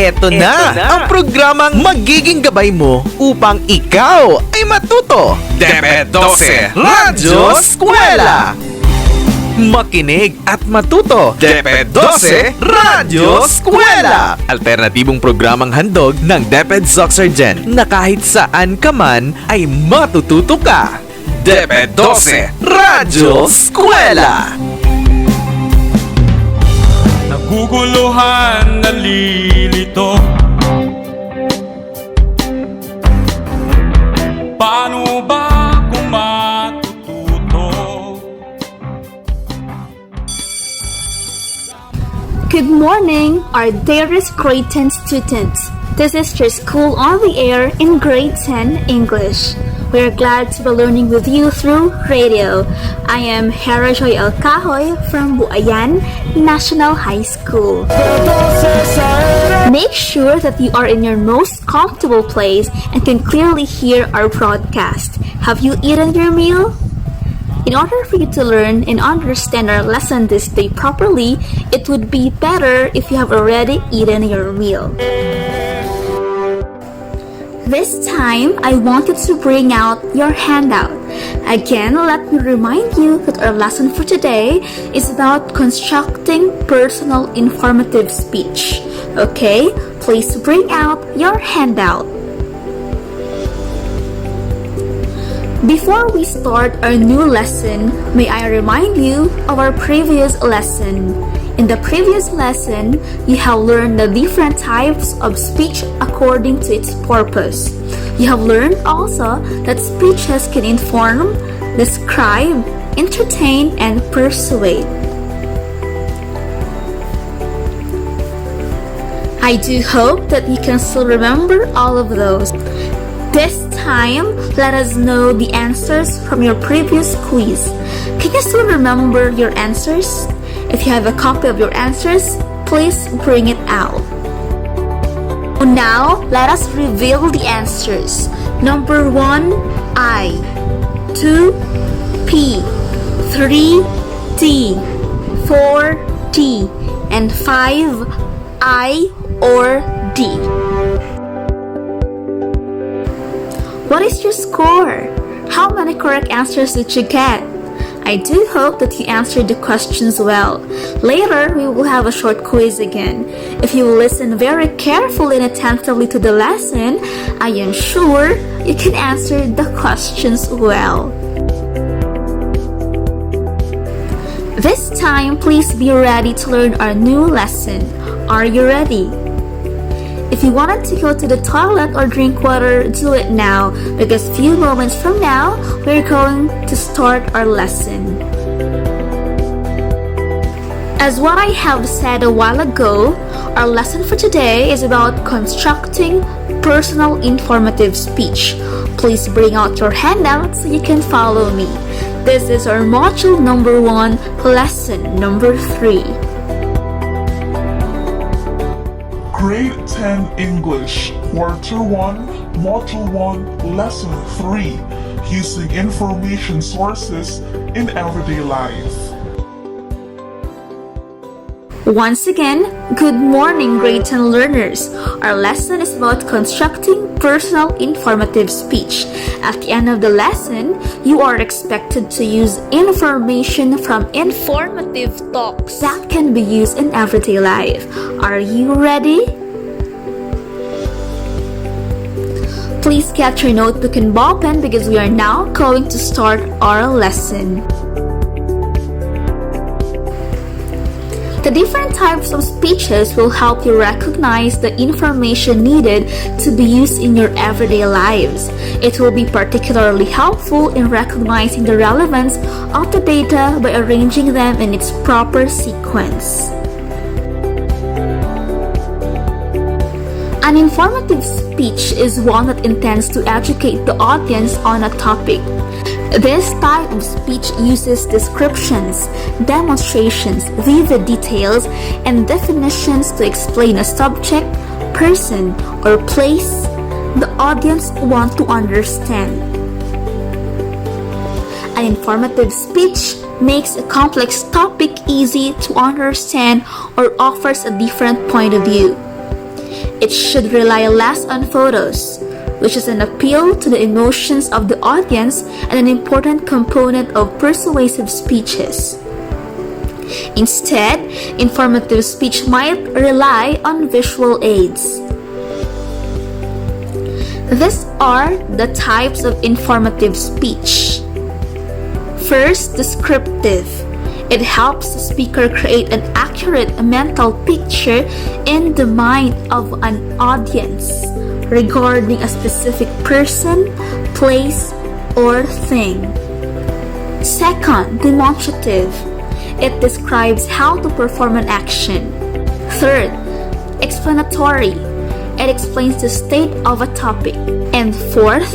Eto na ang programang magiging gabay mo upang ikaw ay matuto. DepEd 12 Radyo Eskwela. Makinig at matuto. DepEd 12 Radyo Eskwela. Alternatibong programang handog ng DepEd Soxergen na kahit saan ka man ay matututo ka. DepEd 12 Radyo Eskwela. Naguguluhan, nalilito. Paano ba kung matututo? Good morning, our dearest grade 10 students. This is your school on the air in grade 10 English. We are glad to be learning with you through radio. I am Hera Joy El Cahoy from Buayan National High School. Make sure that you are in your most comfortable place and can clearly hear our broadcast. Have you eaten your meal? In order for you to learn and understand our lesson this day properly, it would be better if you have already eaten your meal. This time, I want you to bring out your handout. Again, let me remind you that our lesson for today is about constructing personal informative speech. Okay, please bring out your handout. Before we start our new lesson, may I remind you of our previous lesson. In the previous lesson, you have learned the different types of speech according to its purpose. You have learned also that speeches can inform, describe, entertain, and persuade. I do hope that you can still remember all of those. This time, let us know the answers from your previous quiz. Can you still remember your answers? If you have a copy of your answers, please bring it out. Now, let us reveal the answers. Number 1, I. 2, P. 3, T. 4, T. And 5, I or D. What is your score? How many correct answers did you get? I do hope that you answered the questions well. Later, we will have a short quiz again. If you listen very carefully and attentively to the lesson, I am sure you can answer the questions well. This time, please be ready to learn our new lesson. Are you ready? If you wanted to go to the toilet or drink water, do it now, because few moments from now, we're going to start our lesson. As what I have said a while ago, our lesson for today is about constructing personal informative speech. Please bring out your handout so you can follow me. This is our module number 1, lesson number 3. Grade 10 English, Quarter 1, Module 1, Lesson 3, Using Information Sources in Everyday Life. Once again, good morning grade 10 learners. Our lesson is about constructing personal informative speech. At the end of the lesson, you are expected to use information from informative talks that can be used in everyday life. Are you ready? Please get your notebook and ball pen because we are now going to start our lesson. The different types of speeches will help you recognize the information needed to be used in your everyday lives. It will be particularly helpful in recognizing the relevance of the data by arranging them in its proper sequence. An informative speech is one that intends to educate the audience on a topic. This type of speech uses descriptions, demonstrations, vivid details, and definitions to explain a subject, person, or place the audience want to understand. An informative speech makes a complex topic easy to understand or offers a different point of view. It should rely less on photos, which is an appeal to the emotions of the audience and an important component of persuasive speeches. Instead, informative speech might rely on visual aids. These are the types of informative speech. First, descriptive. It helps the speaker create an accurate mental picture in the mind of an audience regarding a specific person, place, or thing. Second, demonstrative. It describes how to perform an action. Third, explanatory. It explains the state of a topic. And fourth,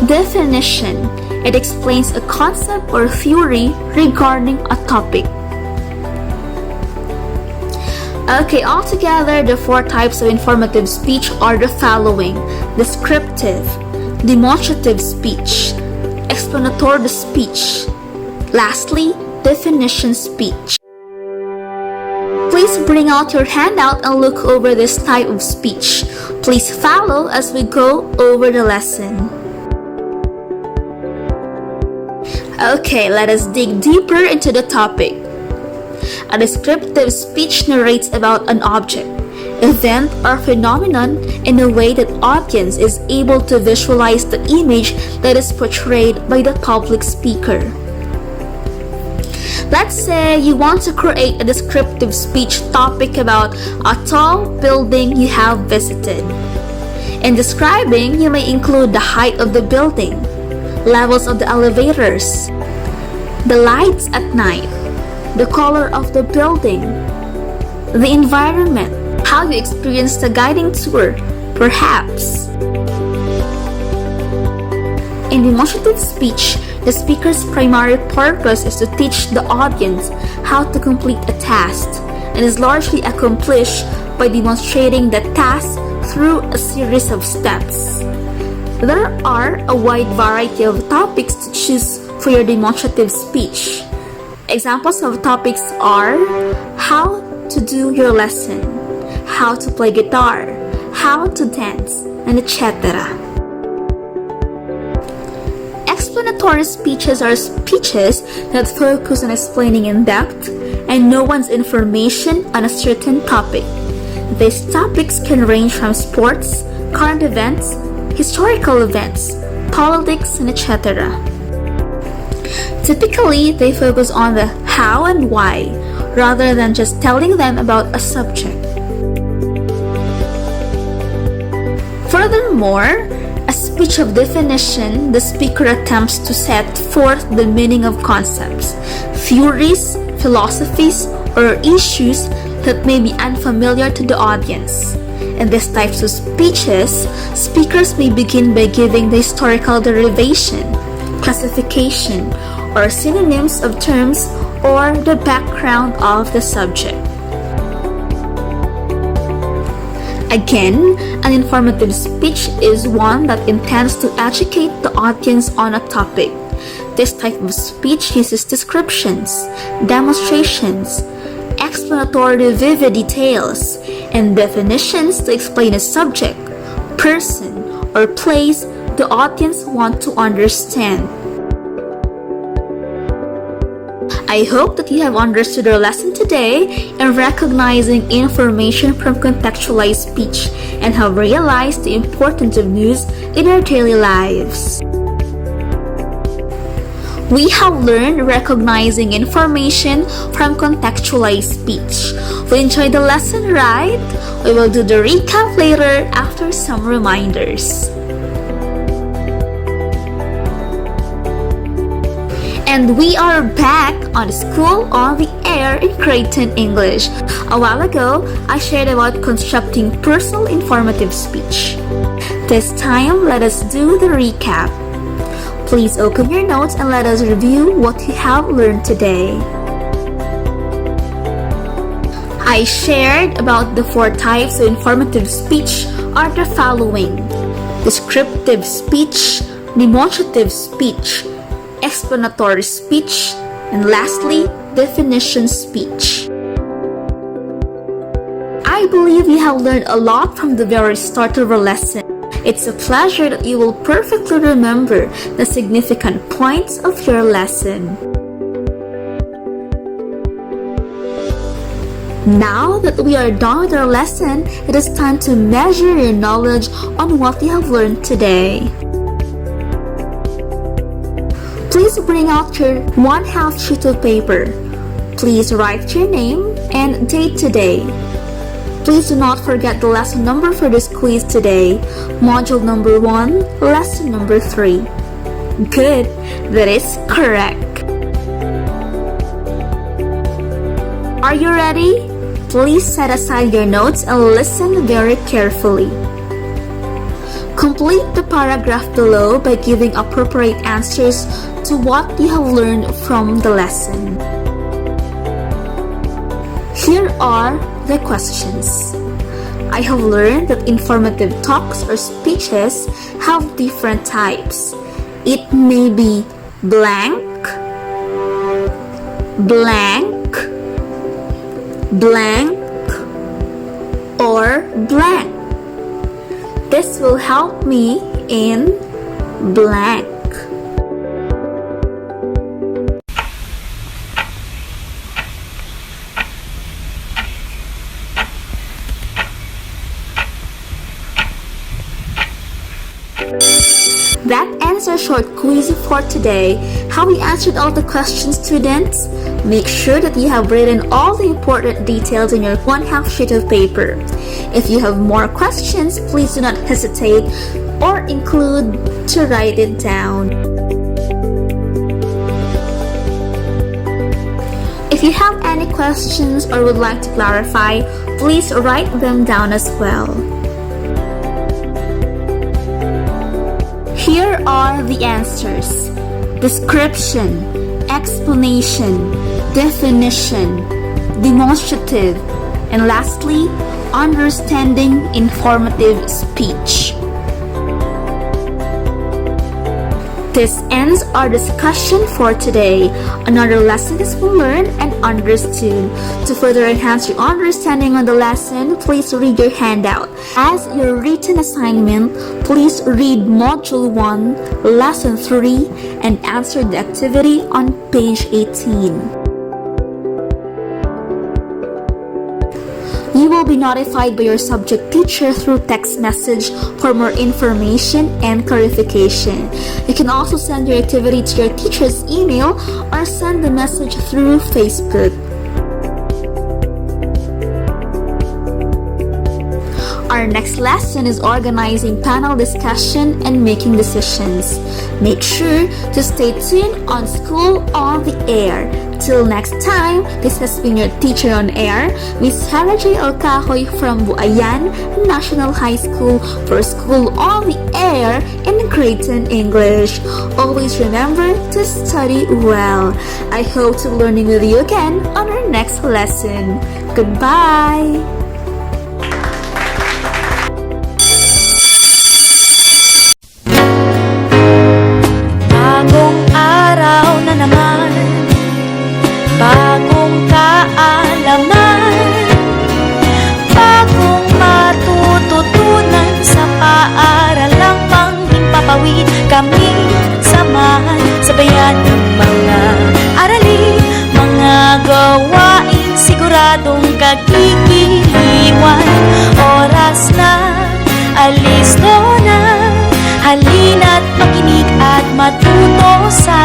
definition. It explains a concept or theory regarding a topic. Okay, altogether, the four types of informative speech are the following: descriptive, demonstrative speech, explanatory speech, lastly, definition speech. Please bring out your handout and look over this type of speech. Please follow as we go over the lesson. Okay, let us dig deeper into the topic. A descriptive speech narrates about an object, event, or phenomenon in a way that audience is able to visualize the image that is portrayed by the public speaker. Let's say you want to create a descriptive speech topic about a tall building you have visited. In describing, you may include the height of the building, levels of the elevators, the lights at night, the color of the building, the environment, how you experience the guiding tour, perhaps. In demonstrative speech, the speaker's primary purpose is to teach the audience how to complete a task, and is largely accomplished by demonstrating the task through a series of steps. There are a wide variety of topics to choose for your demonstrative speech. Examples of topics are how to do your lesson, how to play guitar, how to dance, and etc. Explanatory speeches are speeches that focus on explaining in depth and nuanced information on a certain topic. These topics can range from sports, current events, historical events, politics, and etc. Typically, they focus on the how and why, rather than just telling them about a subject. Furthermore, a speech of definition, the speaker attempts to set forth the meaning of concepts, theories, philosophies, or issues that may be unfamiliar to the audience. In these types of speeches, speakers may begin by giving the historical derivation, classification, or synonyms of terms or the background of the subject. Again, an informative speech is one that intends to educate the audience on a topic. This type of speech uses descriptions, demonstrations, explanatory vivid details, and definitions to explain a subject, person, or place the audience wants to understand. I hope that you have understood our lesson today in recognizing information from contextualized speech and have realized the importance of news in our daily lives. We have learned recognizing information from contextualized speech. We enjoyed the lesson, right? We will do the recap later after some reminders. And we are back on School on the Air in Creighton English. A while ago, I shared about constructing personal informative speech. This time, let us do the recap. Please open your notes and let us review what you have learned today. I shared about the four types of informative speech are the following: descriptive speech, demonstrative speech, explanatory speech, and lastly, definition speech. I I believe you have learned a lot from the very start of our lesson. It's a pleasure that you will perfectly remember the significant points of your lesson. Now that we are done with our lesson, it is time to measure your knowledge on what you have learned today. Please bring out your 1/2 sheet of paper. Please write your name and date today. Please do not forget the lesson number for this quiz today, module number 1, lesson number 3. Good, that is correct. Are you ready? Please set aside your notes and listen very carefully. Complete the paragraph below by giving appropriate answers to what you have learned from the lesson. Here are the questions. I have learned that informative talks or speeches have different types. It may be blank, blank, blank, or blank. This will help me in blank. That ends our short quiz for today. Have you answered all the questions, students? Make sure that you have written all the important details in your 1/2 sheet of paper. If you have more questions, please do not hesitate or include to write it down. If you have any questions or would like to clarify, please write them down as well. Here are the answers: description, explanation, definition, demonstrative, and lastly, understanding informative speech. This ends our discussion for today. Another lesson is learned and understood. To further enhance your understanding on the lesson, please read your handout. As your written assignment, please read Module 1, Lesson 3, and answer the activity on page 18. You will be notified by your subject teacher through text message for more information and clarification. You can also send your activity to your teacher's email or send the message through Facebook. Our next lesson is organizing panel discussion and making decisions. Make sure to stay tuned on School on the Air. Till next time, this has been your teacher on air, Miss Sarah J. Alcahoy from Buayan National High School for School on the Air in Grade 10 English. Always remember to study well. I hope to be learning with you again on our next lesson. Goodbye! Bagong araw na naman, bagong kaalaman, bagong matututunan sa paaralang panghimpapawid. Kami samahan, sabayan ng mga aralin, mga gawain siguradong kagigiliwan. Oras na, alis na, halina't makinig at matuto sa